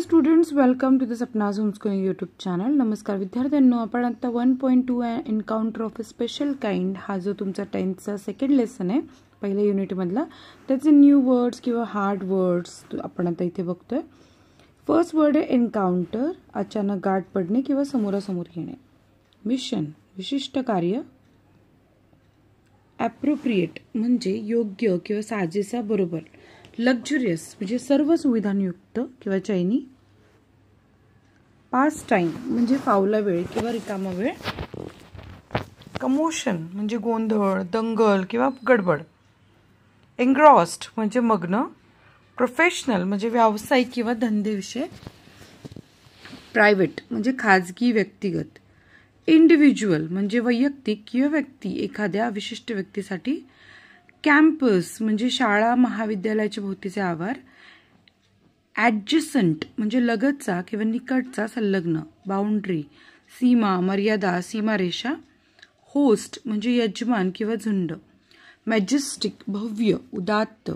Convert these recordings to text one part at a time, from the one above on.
Students, welcome to the Sapna's homeschooling YouTube channel. नमस्कार विद्यार्थ्यांनो, आपण आता 1.2 encounter of a special kind हा जो तुमचा 10th सेकंड लेसन आहे पहिल्या युनिटमधला, त्याचे न्यू वर्ड्स किंवा हार्ड वर्ड्स आपण आता इथे बघतोय. फर्स्ट वर्ड आहे एन्काउंटर, अचानक गाठ पडणे किंवा समोरासमोर येणे. मिशन, विशिष्ट कार्य. ॲप्रोप्रिएट म्हणजे योग्य किंवा साजेसा बरोबर. लक्झुरियस म्हणजे सर्व सुविधांयुक्त किंवा चैनी. पास टाइम म्हणजे फावला वेळ किंवा रिकामा वेळ. कमोशन म्हणजे गोंधळ, दंगल किंवा गडबड. एन्ग्रॉस्ड म्हणजे मग्न. प्रोफेशनल म्हणजे व्यावसायिक किंवा धंदेविषय. प्रायव्हेट म्हणजे खाजगी, व्यक्तिगत. इंडिव्हिज्युअल म्हणजे वैयक्तिक किंवा व्यक्ती, एखाद्या विशिष्ट व्यक्तीसाठी. कॅम्पस म्हणजे शाळा महाविद्यालयाच्या भोवतीचे आवार. ॲडजसंट म्हणजे लगतचा किंवा निकटचा, संलग्न. बाउंड्री सीमा, मर्यादा, सीमारेषा. होस्ट म्हणजे यजमान किंवा झुंड. मॅजेस्टिक भव्य, उदात्त.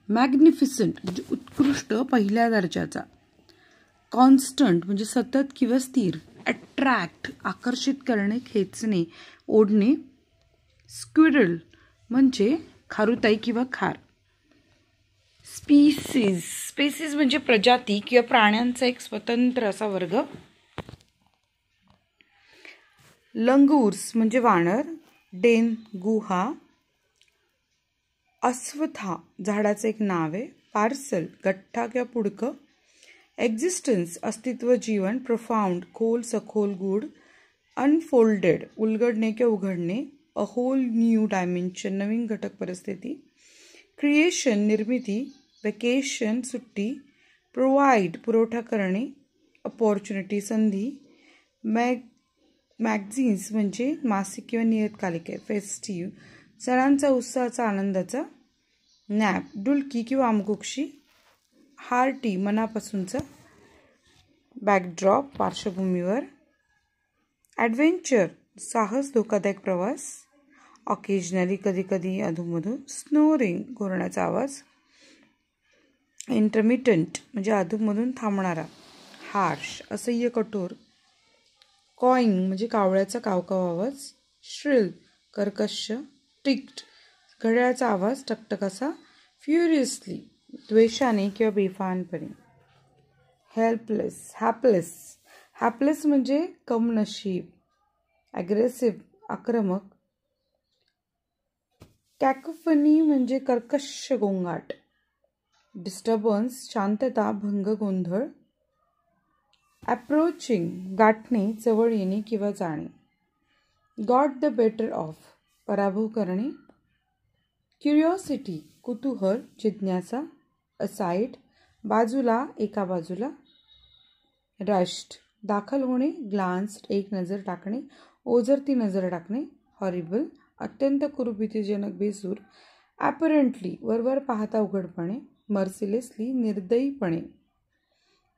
मॅग्निफिसंट म्हणजे उत्कृष्ट, पहिल्या दर्जाचा. कॉन्स्टंट म्हणजे सतत किंवा स्थिर. अट्रॅक्ट आकर्षित करणे, खेचणे, ओढणे. स्क्विरल म्हणजे खारुताई किंवा खार. स्पीसीज म्हणजे प्रजाती किंवा प्राण्यांचा एक स्वतंत्र असा वर्ग. लंगूर्स म्हणजे वानर. डेन गुहा. अश्वत्था झाडाचं एक नाव आहे. पार्सल गठ्ठा किंवा पुडकं. एक्झिस्टन्स अस्तित्व, जीवन. प्रोफाउंड खोल, सखोल, गूढ. अनफोल्डेड उलगडणे किंवा उघडणे. अ होल न्यू डायमेन्शन नवीन घटक परिस्थिती. क्रिएशन निर्मिती. वेकेशन सुट्टी. प्रोव्हाइड पुरवठा करणे. अपॉर्च्युनिटी संधी. मॅगझिन्स म्हणजे मासिक किंवा नियतकालिके. फेस्टिव्ह सणांचा, उत्साहाचा, आनंदाचा. नॅप डुलकी किंवा आमकुक्षी. हार्टी मनापासूनचा. बॅकड्रॉप पार्श्वभूमीवर. ॲडव्हेंचर साहस, धोकादायक प्रवास. ऑकेजनली कधीकधी, अधूनमधून. स्नोरिंग घोरण्याचा आवाज. इंटरमिटंट म्हणजे अधूनमधून थांबणारा. हार्श असह्य, कठोर. कॉईंग म्हणजे कावळ्याचा कावकाव आवाज. श्रिल कर्कश. टिक्ड घड्याळाचा आवाज, टकटक असा. फ्युरियसली द्वेषाने किंवा बेफानपणे. हॅपलेस म्हणजे कमनशीब. ॲग्रेसिव्ह आक्रमक. कॅकोफनी म्हणजे कर्कश गोंगाट. डिस्टर्बन्स शांतता, भंग, गोंधळ. अप्रोचिंग गाठणे, जवळ येणे किंवा जाणे. गॉट द बेटर ऑफ पराभव करणे. क्युरिओसिटी कुतूहल, जिज्ञासा. असाइड बाजूला, एका बाजूला. रश्ड दाखल होणे. ग्लान्स्ड एक नजर टाकणे, ओझरती नजर टाकणे. हॉरिबल अत्यंत कुरूभीतीजनक, बेसूर. ॲपरंटली वरवर पाहता उघडपणे. मर्सिलेसली निर्दयीपणे.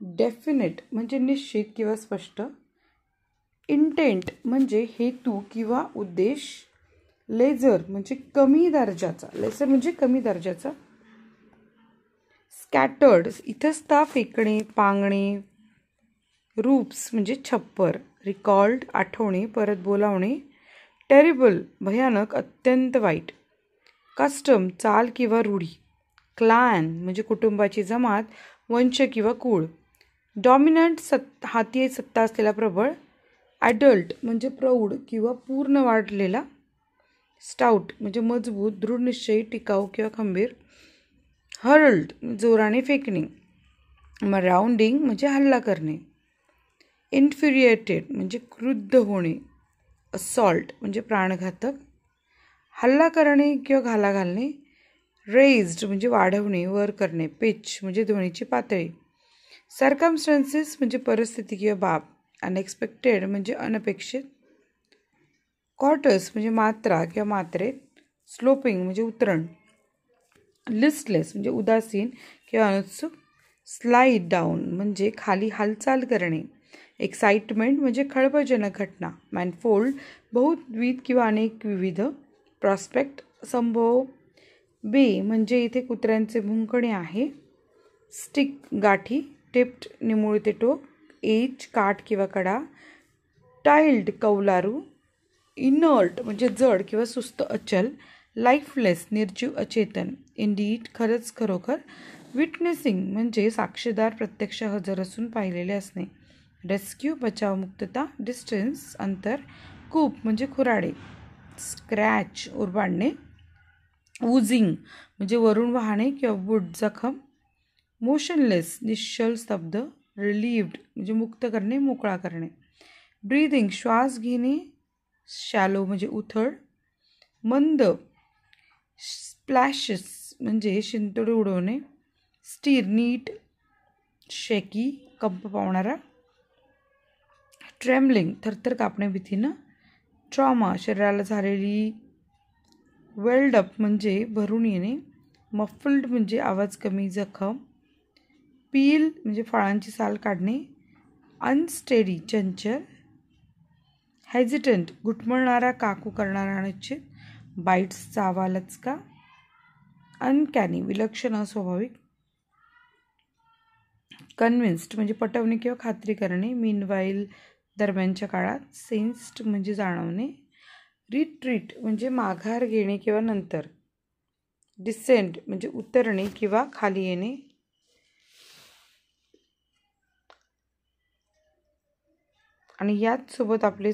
डेफिनेट म्हणजे निश्चित किंवा स्पष्ट. इंटेंट म्हणजे हेतू किंवा उद्देश. लेझर म्हणजे कमी दर्जाचा. स्कॅटर्ड इतस्ता, फेकणे, पांगणे. रूप्स म्हणजे छप्पर. रिकॉल्ड आठवणे, परत बोलावणे. टेरिबल भयानक, अत्यंत वाईट. कस्टम चाल किंवा रूढी. क्लॅन म्हणजे कुटुंबाची जमात, वंश किंवा कुळ. डॉमिनंट हाती सत्ता असलेला, प्रबळ. ॲडल्ट म्हणजे प्रौढ किंवा पूर्ण वाढलेला. स्टाउट म्हणजे मजबूत, दृढनिश्चयी, टिकाऊ किंवा खंबीर. हर्ल्ड जोराने फेकणे. राउंडिंग म्हणजे हल्ला करणे. इन्फ्युरिएटेड म्हणजे क्रुद्ध होणे. असॉल्ट म्हणजे प्राणघातक. हल्ला करणे किंवा घाला घालणे. रेज्ड म्हणजे वाढवणे, वर करणे. पिच म्हणजे ध्वनीची पातळी. सर्कमस्टन्सेस म्हणजे परिस्थिती किंवा बाब. अनएक्सपेक्टेड म्हणजे अनपेक्षित. क्वार्टर्स म्हणजे मात्रा किंवा मात्रेत. स्लोपिंग म्हणजे उतरण. लिस्टलेस म्हणजे उदासीन किंवा अनुत्सुक. स्लाइड डाऊन म्हणजे खाली हालचाल करणे. एक्साइटमेंट म्हणजे खळबळजनक घटना. मॅनफोल्ड बहुविध किंवा अनेक, विविध. प्रॉस्पेक्ट संभव. बे म्हणजे इथे कुत्र्यांचे भुंकणे आहे. स्टिक गाठी. टिप्ड निमुळे ते टोक, एज काठ किंवा कडा, टाइल्ड कौलारू, इनर्ट म्हणजे जड किंवा सुस्त अचल, लाईफलेस निर्जीव अचेतन, इंडीड खरंच खरोखर, विटनेसिंग म्हणजे साक्षीदार प्रत्यक्ष हजर असून पाहिलेले असणे, रेस्क्यू बचाव मुक्तता, डिस्टन्स अंतर, कूप म्हणजे खुराडे, स्क्रॅच उरबाडणे, वुझिंग म्हणजे वरून वाहणे किंवा वूड जखम, मोशनलेस निश्चल स्तब्ध, रिलीव्ड म्हणजे मुक्त करणे मोकळा करणे, ब्रीदिंग श्वास घेणे, शॅलो म्हणजे उथळ, मंद स्प्लॅशेस म्हणजे शिंतोडे उडवणे, स्टीर नीट शेकी कंप पावणारा, ट्रेमलिंग थरथर कापणे भीतीनं, ट्रॉमा शरीराला झालेली वेल्डअप म्हणजे भरून येणे, मफल्ड म्हणजे आवाज कमी जखम, पील म्हणजे फळांची साल काढणे, अनस्टेडी चंचल, हेजिटंट घुटमळणारा काकू करणारा अनिश्चित, बाईट्स चावा लचका, अनकॅनी विलक्षण अस्वाभाविक, कन्व्हिन्स्ड म्हणजे पटवणे किंवा खात्री करणे, मीनवाईल दरम्यानच्या काळात, सेन्स्ड म्हणजे जाणवणे, रिट्रीट म्हणजे माघार घेणे किंवा नंतर, डिसेंड म्हणजे उतरणे किंवा खाली येणे, आणि याचसोबत आपले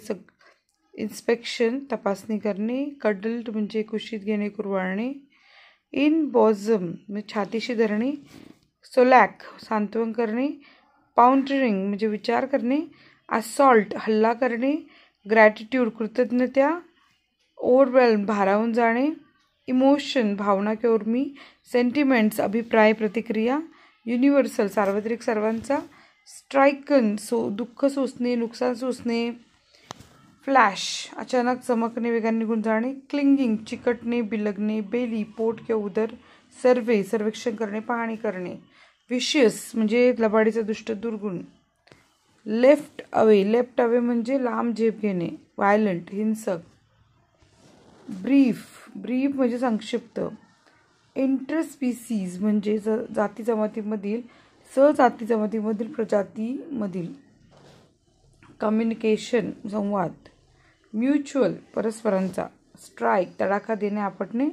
इन्स्पेक्शन तपासणी करणे, कडल्ड म्हणजे कुशीत घेणे कुरवाळणे, इन बॉझम म्हणजे छातीशी धरणे, सोलॅक सांत्वन करणे, पाउंडरिंग म्हणजे विचार करणे, असॉल्ट हल्ला करणे, ग्रॅटिट्यूड कृतज्ञता, ओव्हरवेल्म भारावून जाणे, इमोशन भावना किंवा उर्मी, सेंटिमेंट्स अभिप्राय प्रतिक्रिया, युनिव्हर्सल सार्वत्रिक सर्वांचा, स्ट्रायकन दुःख सोसणे नुकसान सोसणे, फ्लॅश अचानक चमकणे वेगाने निघून जाणे, क्लिंगिंग चिकटणे बिलगणे, बेली पोट किंवा उदर, सर्वे सर्वेक्षण करणे पाहणी करणे, विशियस म्हणजे लबाडीचा दुष्ट दुर्गुण, लेफ्ट अवे म्हणजे लांब झेप घेणे, व्हायलंट हिंसक, ब्रीफ म्हणजे संक्षिप्त, इंटरस्पीसीज म्हणजे जाती जमातीमधील सहजाती जमातीमधील प्रजातीमधील, कम्युनिकेशन संवाद, म्युच्युअल परस्परांचा, स्ट्राईक तडाखा देणे आपटणे,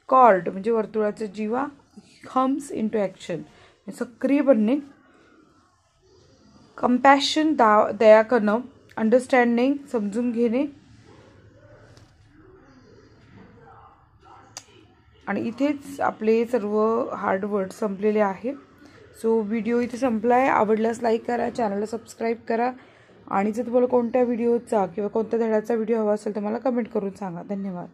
कॉर्ड म्हणजे वर्तुळाचा जीवा, हम्स इंटू ॲक्शन सक्रिय बनणे, कंपॅशन दया करणं, अंडरस्टँडिंग समजून घेणे, आणि इथेच आपले सर्व हार्ड वर्ड संपलेले आहेत. सो व्हिडिओ इथे संपला आहे. आवडल्यास लाईक करा, चॅनलला सबस्क्राईब करा, आणि जर तुम्हाला कोणत्या व्हिडिओचा किंवा कोणत्या धड्याचा व्हिडिओ हवा असेल तर मला कमेंट करून सांगा. धन्यवाद.